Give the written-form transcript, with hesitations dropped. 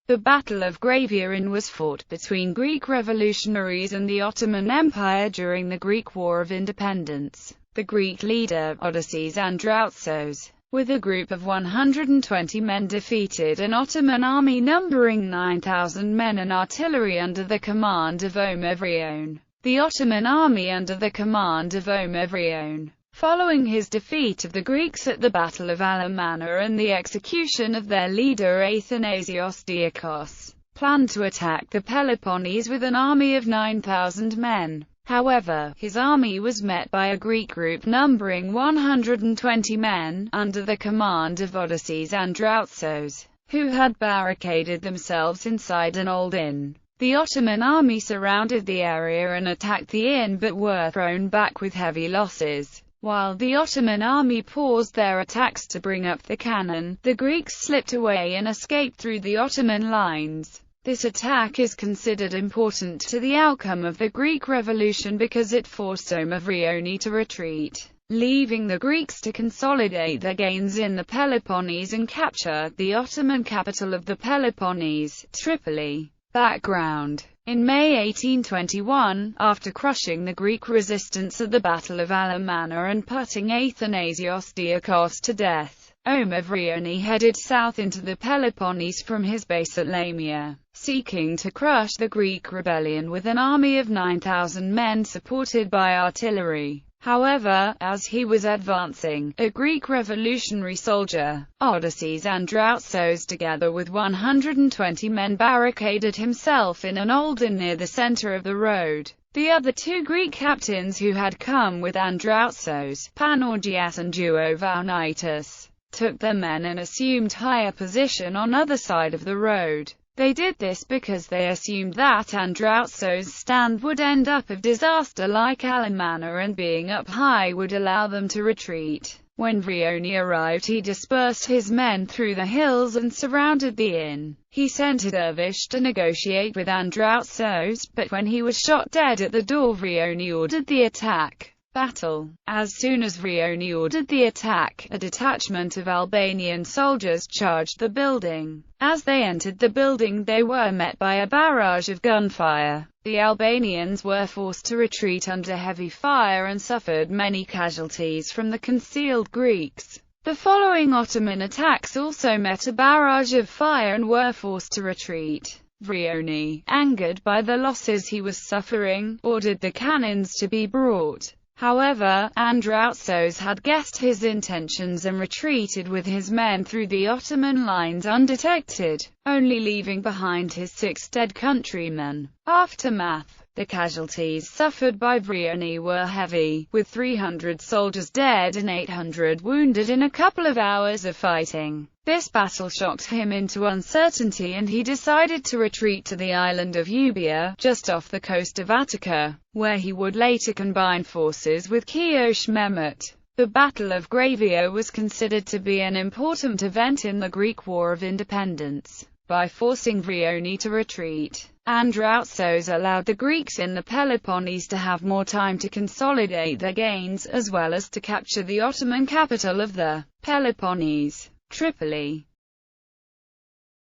The Battle of Gravia Inn was fought between Greek revolutionaries and the Ottoman Empire during the Greek War of Independence. The Greek leader, AthanasiosToumpas, with a group of 120 men defeated an Ottoman army numbering 9,000 men and artillery under the command of Omer. The Ottoman army under the command of Omer, following his defeat of the Greeks at the Battle of Alamana and the execution of their leader AthanasiosToumpas, planned to attack the Peloponnese with an army of 9,000 men. However, his army was met by a Greek group numbering 120 men, under the command of AthanasiosToumpas, who had barricaded themselves inside an old inn. The Ottoman army surrounded the area and attacked the inn but were thrown back with heavy losses. While the Ottoman army paused their attacks to bring up the cannon, the Greeks slipped away and escaped through the Ottoman lines. This attack is considered important to the outcome of the Greek Revolution because it forced Omer to retreat, leaving the Greeks to consolidate their gains in the Peloponnese and capture the Ottoman capital of the Peloponnese, Tripoli. Background: in May 1821, after crushing the Greek resistance at the Battle of Alamana and putting AthanasiosToumpas to death, Omer headed south into the Peloponnese from his base at Lamia, seeking to crush the Greek rebellion with an army of 9,000 men supported by artillery. However, as he was advancing, a Greek revolutionary soldier, AthanasiosToumpas, together with 120 men barricaded himself in an old inn near the center of the road. The other two Greek captains who had come with Andrautzos, Panorgias and Duovaunitis, took their men and assumed higher position on other side of the road. They did this because they assumed that Andrautzos' stand would end up a disaster like Alamana, and being up high would allow them to retreat. When Vrioni arrived, he dispersed his men through the hills and surrounded the inn. He sent a dervish to negotiate with Andrautzos, but when he was shot dead at the door, Vrioni ordered the attack. Battle. As soon as Vrioni ordered the attack, a detachment of Albanian soldiers charged the building. As they entered the building, they were met by a barrage of gunfire. The Albanians were forced to retreat under heavy fire and suffered many casualties from the concealed Greeks. The following Ottoman attacks also met a barrage of fire and were forced to retreat. Vrioni, angered by the losses he was suffering, ordered the cannons to be brought. However, Andrautzos had guessed his intentions and retreated with his men through the Ottoman lines undetected, only leaving behind his 6 dead countrymen. Aftermath. The casualties suffered by Vrioni were heavy, with 300 soldiers dead and 800 wounded in a couple of hours of fighting. This battle shocked him into uncertainty and he decided to retreat to the island of Euboea, just off the coast of Attica, where he would later combine forces with Kiosh Mehmet. The Battle of Gravia was considered to be an important event in the Greek War of Independence. By forcing Vrioni to retreat, Andrautzos allowed the Greeks in the Peloponnese to have more time to consolidate their gains, as well as to capture the Ottoman capital of the Peloponnese, Tripoli.